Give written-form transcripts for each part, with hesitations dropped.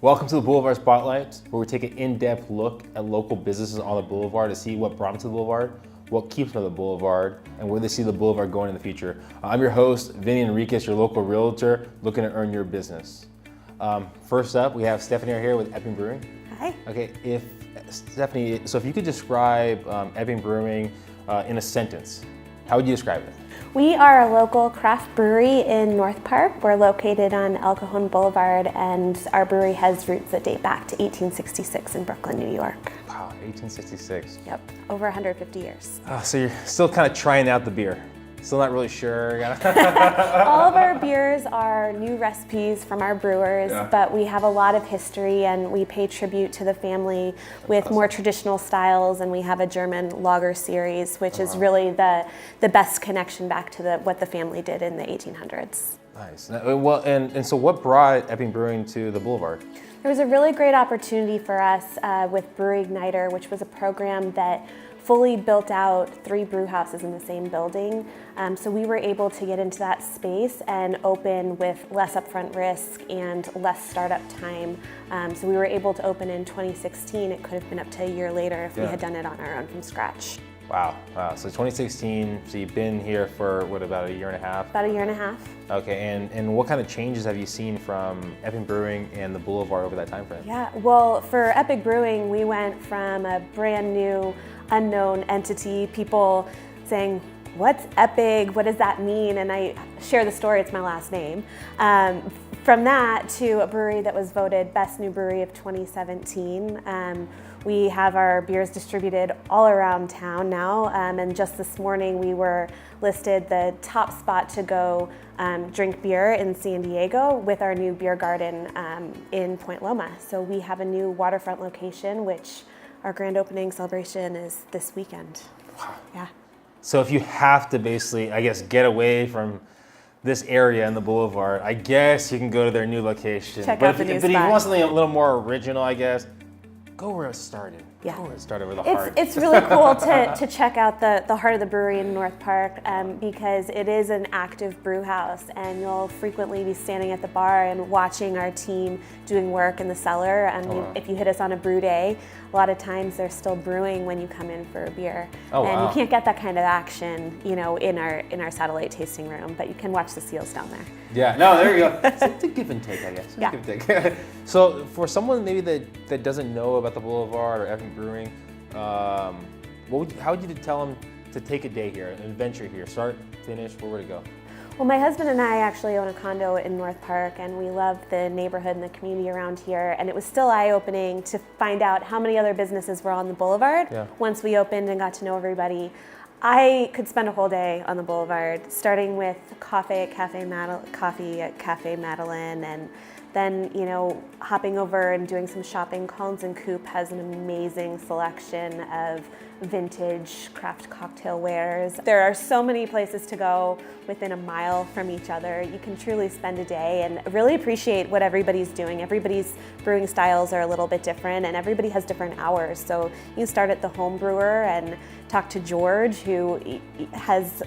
Welcome to the Boulevard Spotlight, where we take an in-depth look at local businesses on the boulevard to see what brought them to the boulevard, what keeps them on the boulevard, and where they see the boulevard going in the future. I'm your host, Vinnie Enriquez, your local realtor, looking to earn your business. First up, we have Stephanie here with Eppig Brewing. Hi. Okay, Stephanie, so if you could describe Eppig Brewing in a sentence, how would you describe it? We are a local craft brewery in North Park. We're located on Cajon Boulevard, and our brewery has roots that date back to 1866 in Brooklyn, New York. Wow, 1866. Yep, over 150 years. Oh, so you're still kind of trying out the beer. Still not really sure. All of our beers are new recipes from our brewers, but we have a lot of history and we pay tribute to the family with more traditional styles, and we have a German lager series, which is really the best connection back to what the family did in the 1800s. Nice. Well, and so what brought Eppig Brewing to the Boulevard? There was a really great opportunity for us with Brewery Igniter, which was a program that fully built out 3 brew houses in the same building. So we were able to get into that space and open with less upfront risk and less startup time. So we were able to open in 2016. It could have been up to a year later if we had done it on our own from scratch. Wow. So 2016, so you've been here for what, about a year and a half? About a year and a half. Okay, and what kind of changes have you seen from Eppig Brewing and the Boulevard over that time frame? Yeah, well, for Eppig Brewing, we went from a brand new, unknown entity, people saying, what's Eppig? What does that mean? And I share the story, it's my last name. From that to a brewery that was voted Best New Brewery of 2017. We have our beers distributed all around town now, and just this morning we were listed the top spot to go drink beer in San Diego with our new beer garden in Point Loma. So we have a new waterfront location, which our grand opening celebration is this weekend. Wow. Yeah. So if you have to basically, I guess, get away from this area in the Boulevard, I guess you can go to their new location. Check out the new But spot. if you want something a little more original, I guess, go where it started. Yeah. Go where it started, with the heart. It's really cool to check out the heart of the brewery in North Park because it is an active brew house, and you'll frequently be standing at the bar and watching our team doing work in the cellar. If you hit us on a brew day, a lot of times they're still brewing when you come in for a beer. And you can't get that kind of action, in our satellite tasting room, but you can watch the seals down there. Yeah, no, there you go. It's a give and take, I guess. Yeah. Give and take. So for someone maybe that doesn't know about the Boulevard or Eppig Brewing, how would you tell them to take a day here, an adventure here, start, finish, where would it go? Well, my husband and I actually own a condo in North Park, and we love the neighborhood and the community around here, and it was still eye-opening to find out how many other businesses were on the Boulevard once we opened and got to know everybody. I could spend a whole day on the Boulevard, starting with coffee at Cafe Madeline, and then, hopping over and doing some shopping. Collins & Coop has an amazing selection of vintage craft cocktail wares. There are so many places to go within a mile from each other. You can truly spend a day and really appreciate what everybody's doing. Everybody's brewing styles are a little bit different, and everybody has different hours. So you can start at the home brewer and talk to George, who has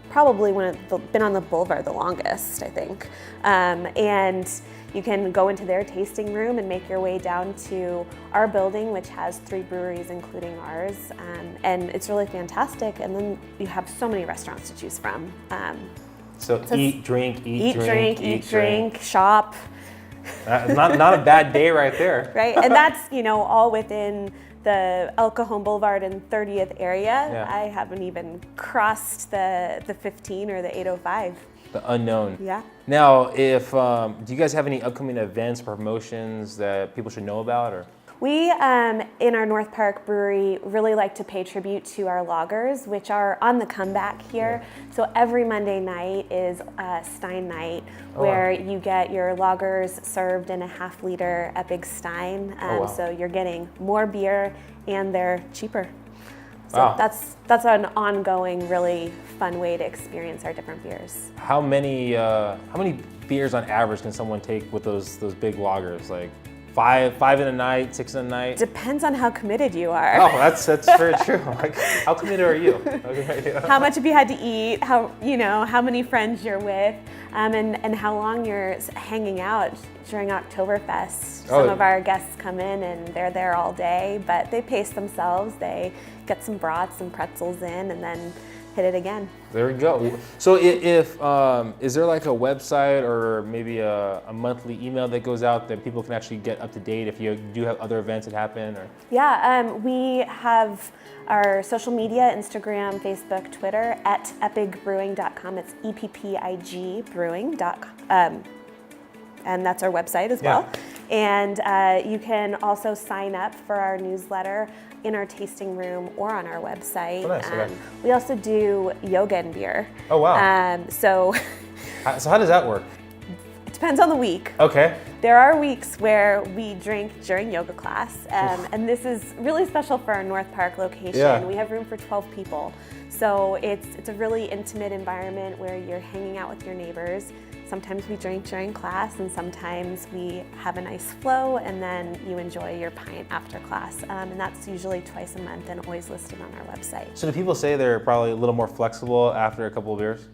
probably been on the Boulevard the longest, I think. And you can go into their tasting room and make your way down to our building, which has 3 breweries, including ours. And it's really fantastic. And then you have so many restaurants to choose from. So eat, drink, shop. Not a bad day right there. Right, and that's, all within the Cajon Boulevard and 30th area. Yeah. I haven't even crossed the 15 or the 805. The unknown. Yeah. Now, if do you guys have any upcoming events, promotions that people should know about, or? We, in our North Park brewery, really like to pay tribute to our lagers, which are on the comeback here. Yeah. So every Monday night is Stein night, where you get your lagers served in a half-liter Eppig Stein. So you're getting more beer, and they're cheaper. So that's an ongoing, really fun way to experience our different beers. How many beers on average can someone take with those big lagers? Like five in a night, 6 in a night? Depends on how committed you are. Oh, that's very true. Like, how committed are you? Okay. How much have you had to eat? How many friends you're with? and how long you're hanging out during Oktoberfest. Oh. Some of our guests come in and they're there all day, but they pace themselves. They get some brats, some pretzels in, and then hit it again. There we go. So if is there like a website or maybe a monthly email that goes out that people can actually get up to date if you do have other events that happen? Or? Yeah, we have our social media, Instagram, Facebook, Twitter, at eppigbrewing.com. It's EPPIG brewing.com. And that's our website as well. And you can also sign up for our newsletter in our tasting room or on our website. Oh, nice. Okay. We also do yoga and beer. Oh, wow. So how does that work? it depends on the week. Okay. There are weeks where we drink during yoga class, and this is really special for our North Park location. Yeah. We have room for 12 people. So it's a really intimate environment where you're hanging out with your neighbors. Sometimes we drink during class, and sometimes we have a nice flow, and then you enjoy your pint after class. And that's usually twice a month and always listed on our website. So do people say they're probably a little more flexible after a couple of beers?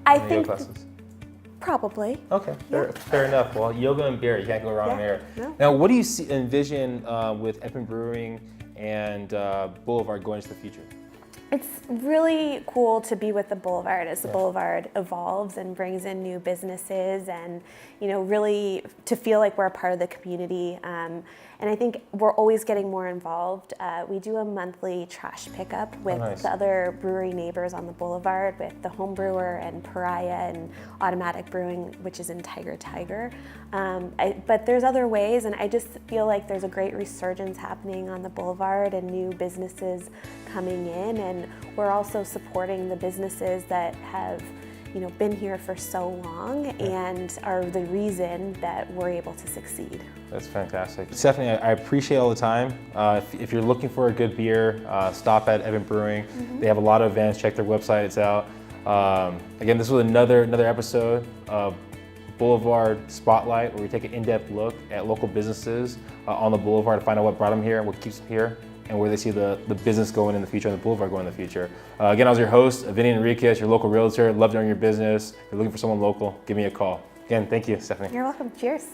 I in the think yoga classes? probably. Okay, fair enough. Well, yoga and beer, you can't go wrong there. No. Now, what do you envision with Eppig Brewing and Boulevard going into the future? It's really cool to be with the Boulevard as the Boulevard evolves and brings in new businesses, and really to feel like we're a part of the community. And I think we're always getting more involved. We do a monthly trash pickup with the other brewery neighbors on the Boulevard, with the Home Brewer and Pariah and Automatic Brewing, which is in Tiger. But there's other ways, and I just feel like there's a great resurgence happening on the Boulevard and new businesses coming in, and we're also supporting the businesses that have been here for so long and are the reason that we're able to succeed. That's fantastic. Stephanie, I appreciate all the time. If you're looking for a good beer, stop at Eppig Brewing. Mm-hmm. They have a lot of events. Check their website, it's out. Again, this was another episode of Boulevard Spotlight, where we take an in-depth look at local businesses on the Boulevard to find out what brought them here, what keeps them here, and where they see the business going in the future and the Boulevard going in the future. Again, I was your host, Vinnie Enriquez, your local realtor. Love to own your business. If you're looking for someone local, give me a call. Again, thank you, Stephanie. You're welcome. Cheers.